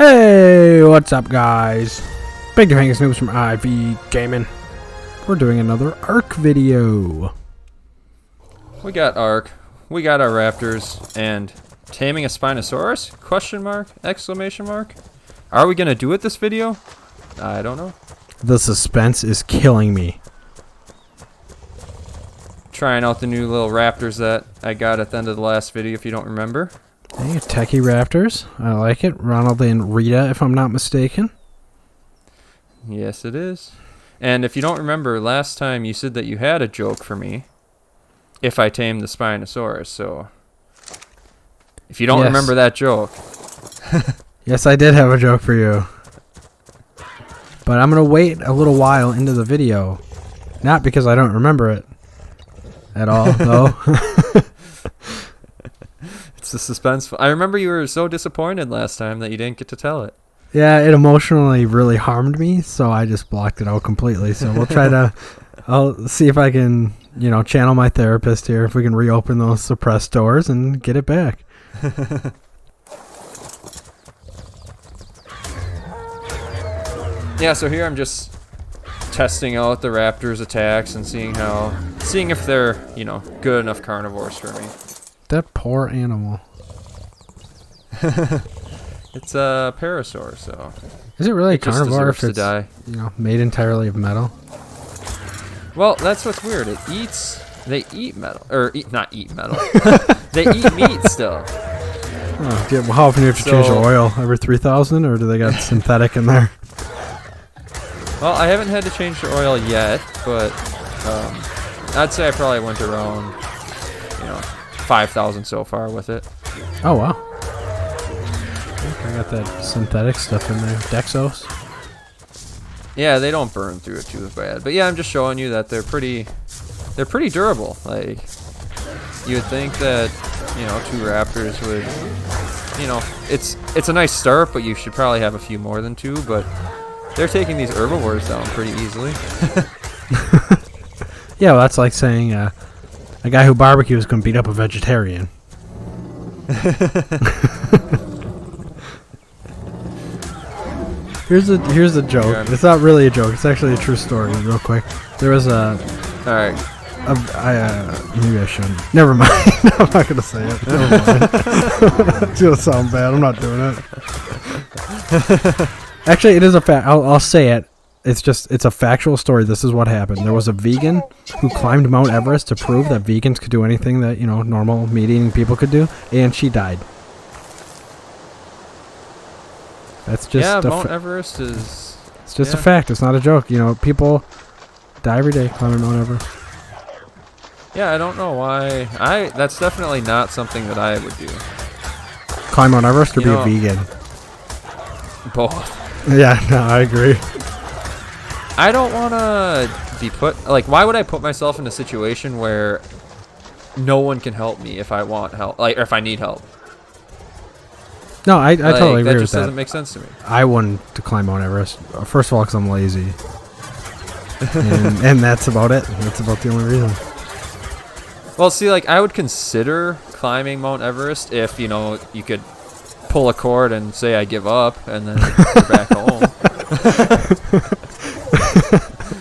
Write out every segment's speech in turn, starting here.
Hey, what's up, guys? Big Doohangus Noobs from IV Gaming. We're doing another ARK video. We got ARK, we got our raptors, and taming a Spinosaurus? Question mark? Exclamation mark? Are we gonna do it this video? I don't know. The suspense is killing me. Trying out the new little raptors that I got at the end of the last video, if you don't remember. Hey, techie raptors. I like it. Ronald and Rita, if I'm not mistaken. Yes, it is. And if you don't remember, last time you said that you had a joke for me if I tamed the Spinosaurus, so if you don't remember that joke. Yes, I did have a joke for you. But I'm going to wait a little while into the video. Not because I don't remember it at all, though. It's the suspense. I remember you were so disappointed last time that you didn't get to tell it. Yeah, it emotionally really harmed me, so I just blocked it out completely. So we'll try to, I'll see if I can, channel my therapist here, if we can reopen those suppressed doors and get it back. Yeah, so here I'm just testing out the raptors' attacks and seeing if they're, good enough carnivores for me. That poor animal. It's a parasaur, so. Is it really a carnivore if it's, made entirely of metal? Well, that's what's weird. They eat metal. Not eat metal. They eat meat still. Oh, yeah, well, how often do you have to change the oil? Every 3,000, or do they got synthetic in there? Well, I haven't had to change the oil yet, but I'd say I probably went around, 5,000 so far with it. Oh, wow. I got that synthetic stuff in there. Dexos? Yeah, they don't burn through it too bad. But yeah, I'm just showing you that they're pretty durable. Like, you would think that, two raptors would, it's a nice start, but you should probably have a few more than two, but they're taking these herbivores down pretty easily. Yeah, well, that's like saying a guy who barbecues can beat up a vegetarian. Here's a joke. Yeah. It's not really a joke. It's actually a true story. Real quick, there was a. All right. Maybe I shouldn't. Never mind. I'm not gonna say it. Never mind. It's gonna sound bad. I'm not doing it. Actually, it is a fact. I'll say it. It's a factual story. This is what happened. There was a vegan who climbed Mount Everest to prove that vegans could do anything that, normal meat-eating people could do, and she died. That's just Mount Everest is... It's just a fact. It's not a joke. People die every day climbing Mount Everest. Yeah, I don't know why. That's definitely not something that I would do. Climb Mount Everest or be a vegan? Both. Yeah, no, I agree. I don't want to be why would I put myself in a situation where no one can help me if I want help, or if I need help? No, I totally agree with that. That just doesn't make sense to me. I wouldn't climb Mount Everest. First of all, because I'm lazy. and that's about it. That's about the only reason. Well, see, I would consider climbing Mount Everest if, you could pull a cord and say I give up and then you're back home.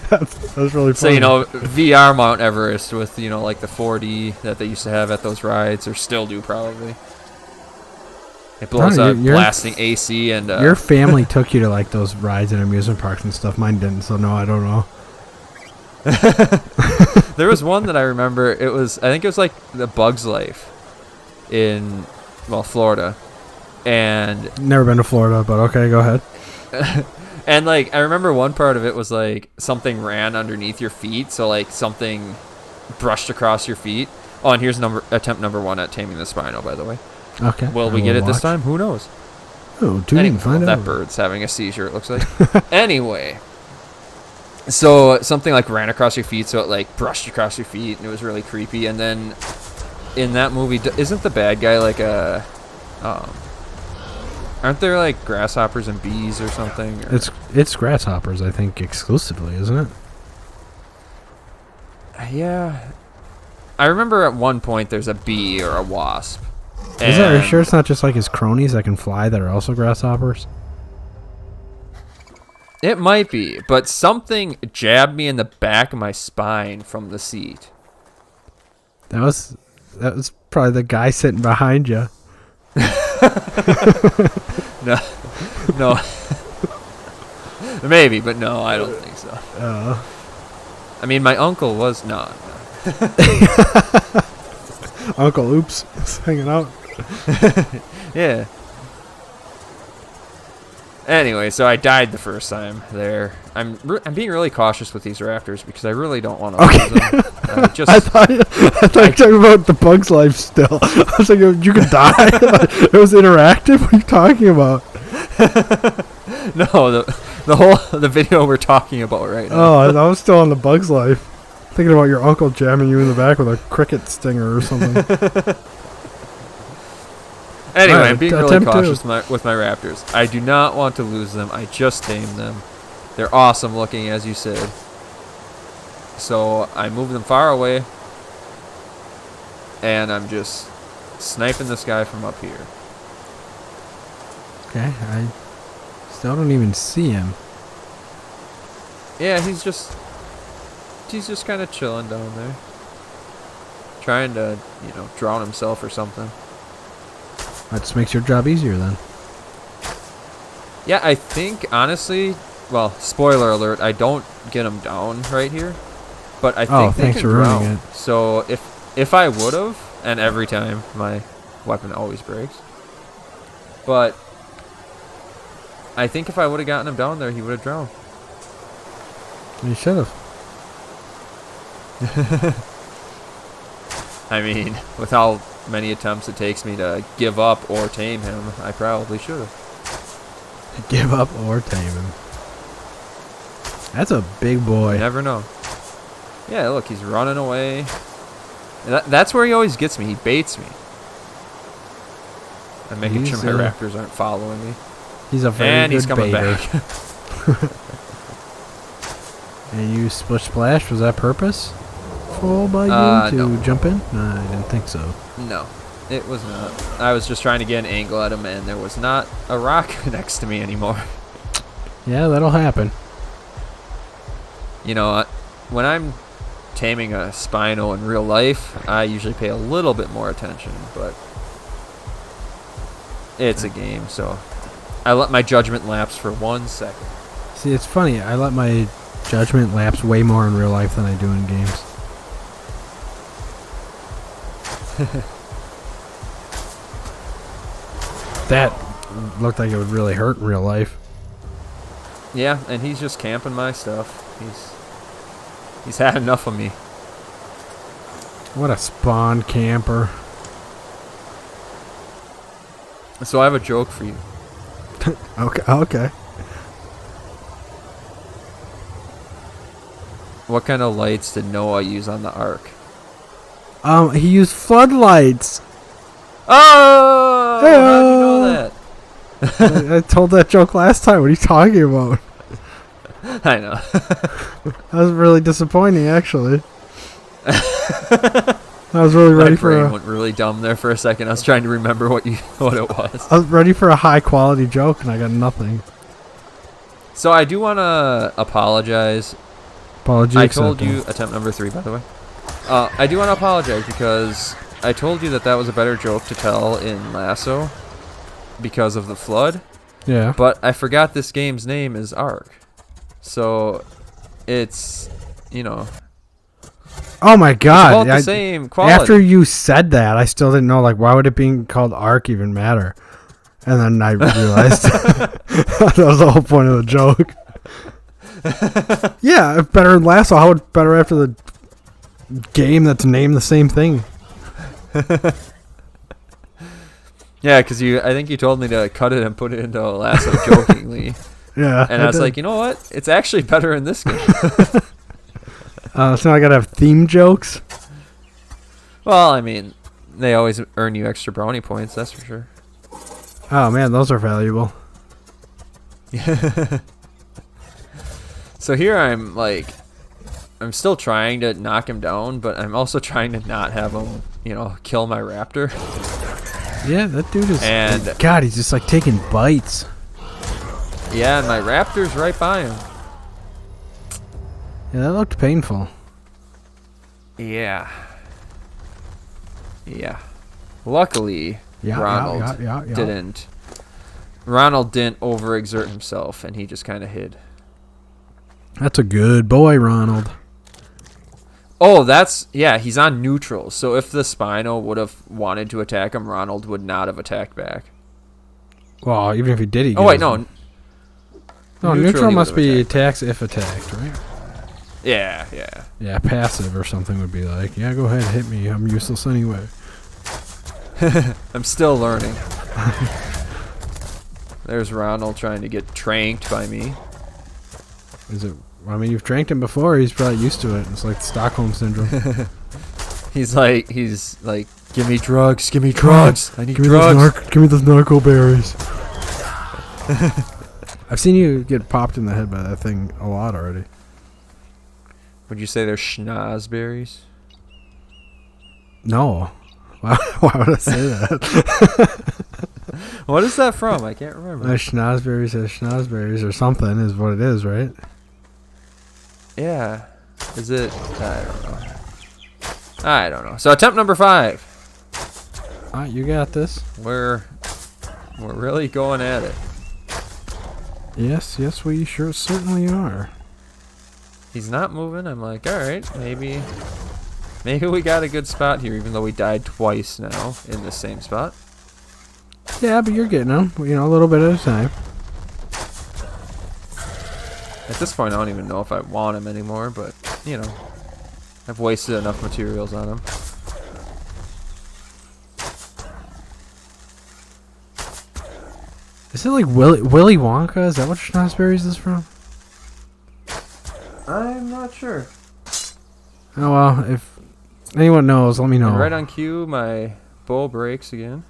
That's really funny. So, VR Mount Everest with, the 4D that they used to have at those rides, or still do probably. It blows out blasting AC and... your family took you to, those rides and amusement parks and stuff. Mine didn't, so no, I don't know. There was one that I remember. I think it was the Bug's Life in, Florida. And... Never been to Florida, but okay, go ahead. And, I remember one part of it was, something ran underneath your feet, so, something brushed across your feet. Oh, and here's attempt number 1 at taming the Spino, by the way. Okay. Will we get it this time? Who knows? Oh, tune in, find out. That bird's having a seizure, it looks like. Anyway. So, something, ran across your feet, so it, brushed across your feet, and it was really creepy. And then, in that movie, isn't the bad guy, aren't there grasshoppers and bees or something? Or? It's grasshoppers, I think, exclusively, isn't it? Yeah. I remember at one point there's a bee or a wasp. Are you sure it's not just his cronies that can fly that are also grasshoppers? It might be, but something jabbed me in the back of my spine from the seat. That was probably the guy sitting behind you. No. Maybe, but no, I don't think so. I mean, my uncle was no. Uncle Oops is hanging out. Yeah. Anyway, so I died the first time there. I'm being really cautious with these raptors because I really don't want to lose them. I thought you were talking about the bug's life still. I was like, you could die. It was interactive. What are you talking about? No, the video we're talking about right now. Oh, I was still on the bug's life. Thinking about your uncle jamming you in the back with a cricket stinger or something. Anyway, I'm being really cautious with my raptors. I do not want to lose them. I just tamed them. They're awesome looking, as you said. So I move them far away, and I'm just sniping this guy from up here. Okay, I still don't even see him. Yeah, he's just kind of chilling down there, trying to, drown himself or something. That just makes your job easier then. Yeah, I think, honestly, well, spoiler alert, I don't get him down right here. But I think they thanks can for drown. ruining it. So if I would have, and every time my weapon always breaks. But I think if I would have gotten him down there, he would have drowned. You should have. I mean, with how many attempts it takes me to give up or tame him, I probably should have. Give up or tame him. That's a big boy. You never know. Yeah, look, he's running away. That's where he always gets me. He baits me. I'm making sure my raptors aren't following me. He's a very good he's coming baiter. back. And you splish splash, was that purposeful by you to no. jump in? No, I didn't think so. No, it was not. I was just trying to get an angle at him, and there was not a rock next to me anymore. Yeah, that'll happen. When I'm taming a Spino in real life, I usually pay a little bit more attention, but it's a game, so I let my judgment lapse for 1 second. See, it's funny. I let my judgment lapse way more in real life than I do in games. That looked like it would really hurt in real life. Yeah, and he's just camping my stuff. He's had enough of me. What a spawn camper. So I have a joke for you. Okay. What kind of lights did Noah use on the Ark? He used floodlights. Oh! How'd you know that? I told that joke last time. What are you talking about? I know. That was really disappointing, actually. I was really ready for My brain went really dumb there for a second. I was trying to remember what it was. I was ready for a high quality joke, and I got nothing. So I do want to apologize. Apologies. I told you attempt number 3, by the way. I do want to apologize because I told you that was a better joke to tell in Lasso because of the flood. Yeah. But I forgot this game's name is ARK. So it's, Oh my god. It's about the same quality. After you said that, I still didn't know, why would it being called ARK even matter? And then I realized that was the whole point of the joke. Yeah, if better than Lasso. How would it better after the game that's named the same thing? Yeah, because I think you told me to cut it and put it into Lasso jokingly. Yeah. And I was like, you know what? It's actually better in this game. So now I gotta have theme jokes? Well, I mean, they always earn you extra brownie points, that's for sure. Oh man, those are valuable. So here I'm still trying to knock him down, but I'm also trying to not have him, kill my raptor. Yeah, that dude is... And God, he's just taking bites. Yeah, and my raptor's right by him. Yeah, that looked painful. Yeah. Yeah. Luckily, Ronald didn't. Ronald didn't overexert himself, and he just kind of hid. That's a good boy, Ronald. Oh, yeah, he's on neutral. So if the Spino would have wanted to attack him, Ronald would not have attacked back. Well, even if he did, Oh, wait, no. No, neutral must be attacks if attacked, right? Yeah, yeah. Yeah, passive or something would be like, yeah, go ahead, hit me. I'm useless anyway. I'm still learning. There's Ronald trying to get tranked by me. Is it? I mean, you've tranked him before. He's probably used to it. It's like Stockholm syndrome. He's like, give me drugs, give me drugs. I need drugs. Give me those narco berries. I've seen you get popped in the head by that thing a lot already. Would you say they're schnozberries? No. Why would I say that? What is that from? I can't remember. Schnozberries or something is what it is, right? Yeah. Is it? I don't know. So attempt number 5. All right, you got this. We're really going at it. Yes, we certainly are. He's not moving. I'm like, all right, maybe we got a good spot here, even though we died twice now in the same spot. Yeah, but you're getting them, a little bit at a time. At this point, I don't even know if I want him anymore, but, I've wasted enough materials on him. Is it like Willy Wonka? Is that what Schnozberries is from? I'm not sure. Oh, well, if anyone knows, let me know. And right on cue, my bow breaks again.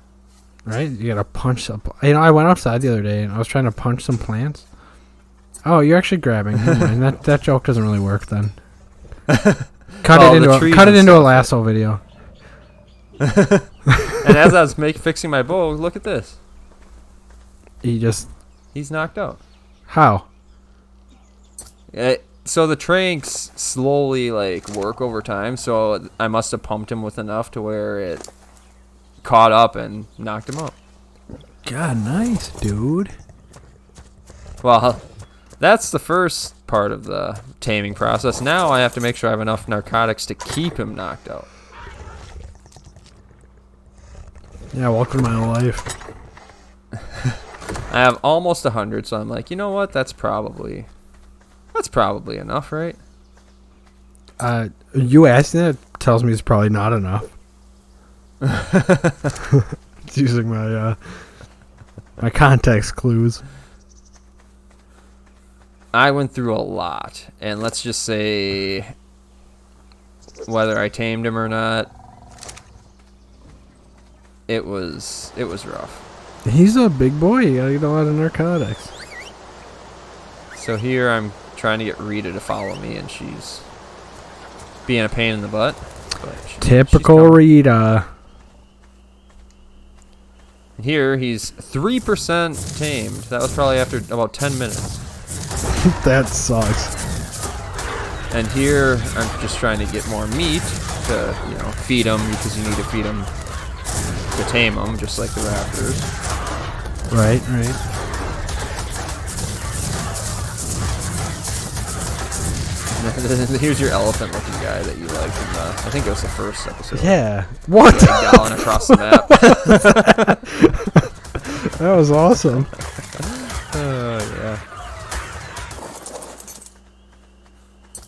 Right? You gotta punch up. I went outside the other day and I was trying to punch some plants. Oh, you're actually grabbing. Never mind. That joke doesn't really work then. Cut it into a lasso video. And as I was fixing my bow, look at this. He's knocked out. How? So the tranks slowly work over time, so I must have pumped him with enough to where it caught up and knocked him out. God, nice, dude. Well, that's the first part of the taming process. Now I have to make sure I have enough narcotics to keep him knocked out. Yeah, welcome to my life. I have almost 100, so I'm like, you know what? That's probably enough, right? You asking that tells me it's probably not enough. It's using my my context clues. I went through a lot, and let's just say whether I tamed him or not, it was rough. He's a big boy. You gotta get a lot of narcotics. So here I'm trying to get Rita to follow me, and she's being a pain in the butt. But Typical Rita. Here he's 3% tamed. That was probably after about 10 minutes. That sucks. And here I'm just trying to get more meat to, feed him, because you need to feed him to tame them, just like the raptors. Right. Here's your elephant-looking guy that you liked in I think it was the first episode. Yeah. What? Gallon across the map. That was awesome. Oh, yeah.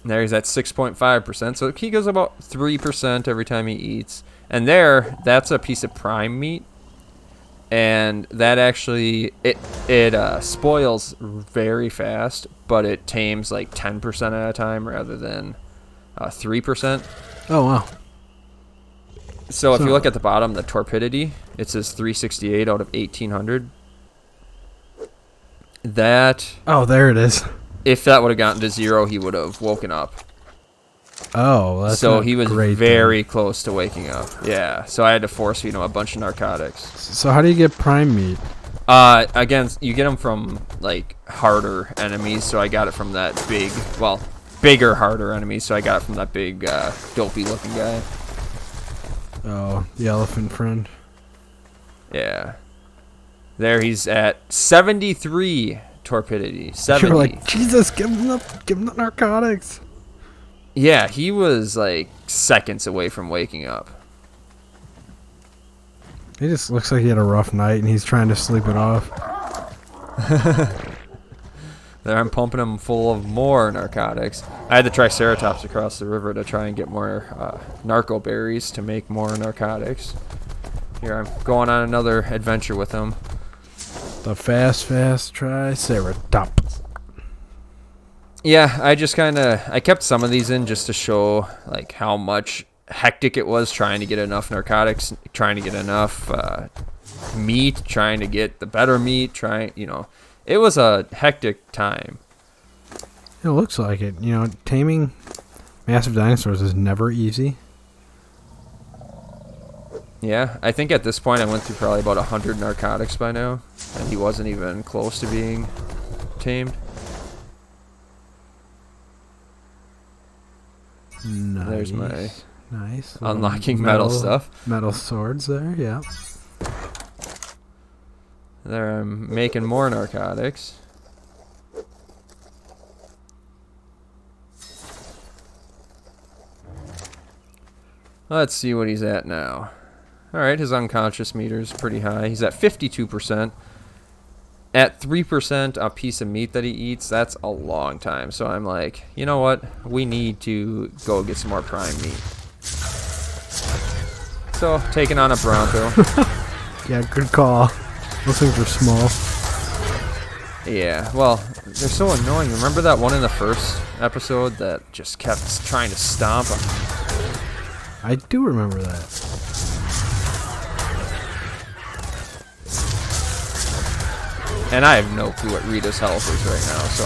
And there he's at 6.5%, so he goes about 3% every time he eats. And that's a piece of prime meat. And that actually, it spoils very fast, but it tames 10% at a time rather than 3%. Oh, wow. So if you look at the bottom, the torpidity, it says 368 out of 1800. Oh, there it is. If that would have gotten to 0, he would have woken up. Oh, that's so he was great, very close to waking up. Yeah, so I had to force feed him a bunch of narcotics. So how do you get prime meat? Again, you get them from like harder enemies, so I got it from that bigger, harder enemies. So I got it from that big, dopey-looking guy. Oh, the elephant friend. Yeah. There, he's at 73 torpidity. 70. You're like, Jesus, give him the narcotics. Yeah, he was like seconds away from waking up. He just looks like he had a rough night and he's trying to sleep it off. There, I'm pumping him full of more narcotics. I had the Triceratops across the river to try and get more narco berries to make more narcotics. Here, I'm going on another adventure with him. The fast Triceratops. Yeah, I kept some of these in just to show like how much hectic it was trying to get enough narcotics, trying to get enough meat, trying to get the better meat, it was a hectic time. It looks like it. You know, taming massive dinosaurs is never easy. Yeah, I think at this point I went through probably about 100 narcotics by now, and he wasn't even close to being tamed. Nice. There's my nice unlocking metal stuff. Metal swords there, yeah. There, I'm making more narcotics. Let's see what he's at now. Alright, his unconscious meter is pretty high. He's at 52%. At 3% a piece of meat that he eats, that's a long time. So I'm like, you know what? We need to go get some more prime meat. So, taking on a Bronto. Yeah, good call. Those things are small. Yeah, well, they're so annoying. Remember that one in the first episode that just kept trying to stomp him? I do remember that. And I have no clue what Rita's health is right now, so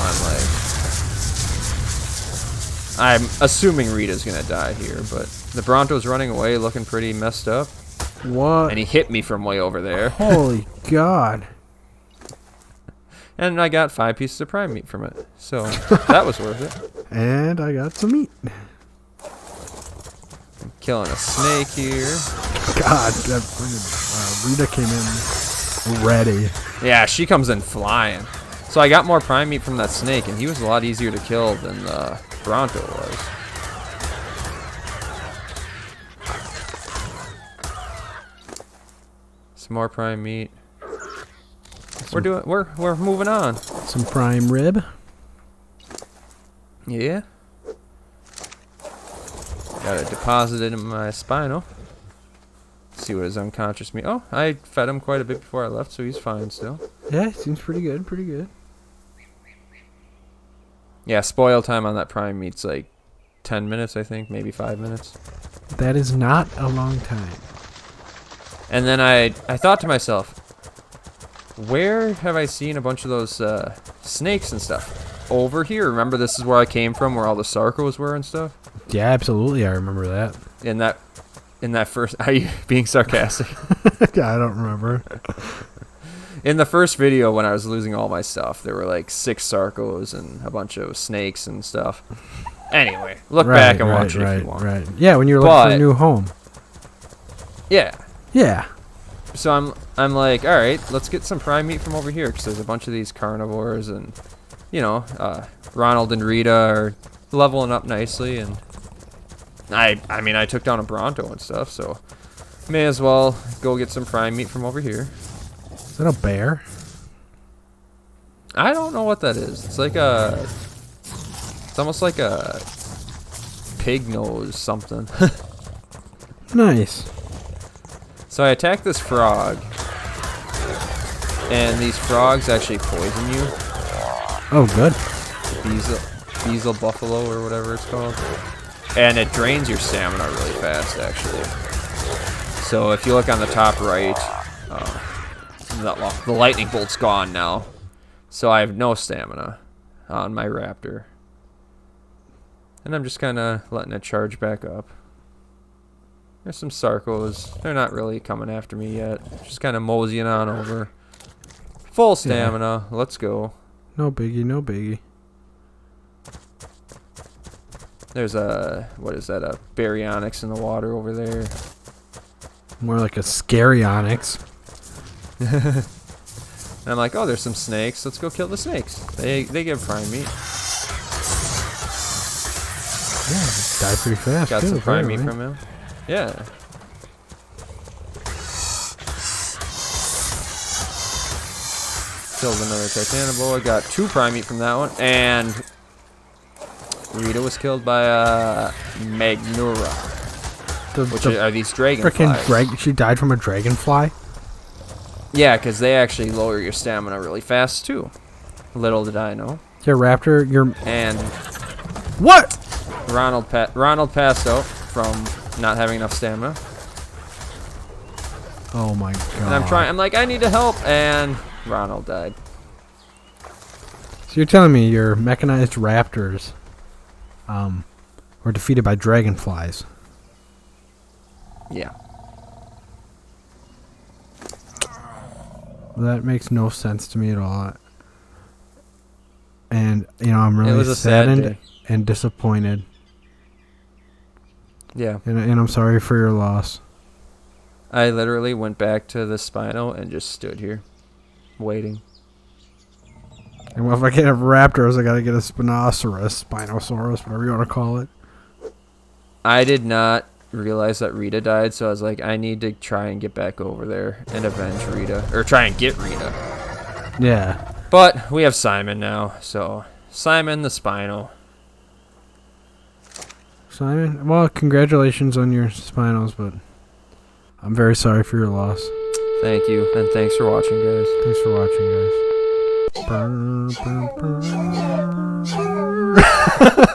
I'm assuming Rita's gonna die here, but the Bronto's running away looking pretty messed up. What? And he hit me from way over there. Holy God. And I got 5 pieces of prime meat from it, so that was worth it. And I got some meat. I'm killing a snake here. God, that Rita came in ready. Yeah, she comes in flying. So I got more prime meat from that snake, and he was a lot easier to kill than the Bronto was. Some more prime meat. We're moving on. Some prime rib. Yeah. Got it deposited in my spinal. See what his unconscious meat. Oh, I fed him quite a bit before I left, so he's fine still. Yeah, seems pretty good, pretty good. Yeah, spoil time on that prime meat's like 10 minutes, I think, maybe 5 minutes. That is not a long time. And then I thought to myself, where have I seen a bunch of those snakes and stuff? Over here. Remember, this is where I came from, where all the Sarcos were and stuff? Yeah, absolutely, I remember that. In that first... Are you being sarcastic? Yeah, I don't remember. In the first video, when I was losing all my stuff, there were like 6 Sarcos and a bunch of snakes and stuff. Anyway, look back and watch it if you want. Right. Yeah, when you're looking for a new home. Yeah. Yeah. So I'm like, all right, let's get some prime meat from over here, because there's a bunch of these carnivores, and you know, Ronald and Rita are leveling up nicely, and I mean I took down a Bronto and stuff, so may as well go get some prime meat from over here. Is that a bear? I don't know what that is. It's like it's almost like a pig nose something. Nice. So I attacked this frog, and these frogs actually poison you. Oh, good. Diesel buffalo or whatever it's called. And it drains your stamina really fast, actually. So if you look on the top right, the lightning bolt's gone now. So I have no stamina on my raptor. And I'm just kind of letting it charge back up. There's some Sarcos. They're not really coming after me yet. Just kind of moseying on over. Full stamina. Yeah. Let's go. No biggie, no biggie. There's a, what is that, a baryonyx in the water over there. More like a scaryonyx. And I'm like, oh, there's some snakes. Let's go kill the snakes. They give prime meat. Yeah, die pretty fast. Got some prime meat from him. Yeah. Killed another titanoboa. Got 2 prime meat from that one. And Rita was killed by a Magnura. Which are these dragonflies. She died from a dragonfly? Yeah, because they actually lower your stamina really fast, too. Little did I know. Yeah, Raptor, you're... And... What?! Ronald passed out from not having enough stamina. Oh my god. And I'm like, I need to help, and Ronald died. So you're telling me your mechanized raptors were defeated by dragonflies? Yeah. That makes no sense to me at all. And, you know, I'm really saddened and disappointed. Yeah. And I'm sorry for your loss. I literally went back to the Spino and just stood here, waiting. And well, if I can't have raptors, I gotta get a Spinosaurus, whatever you want to call it. I did not realize that Rita died, so I was like, I need to try and get back over there and avenge Rita. Or try and get Rita. Yeah. But we have Simon now, so Simon the Spino. Simon? Well, congratulations on your Spinos, but I'm very sorry for your loss. Thank you, and thanks for watching, guys. Thanks for watching, guys. Burr, burr, burr.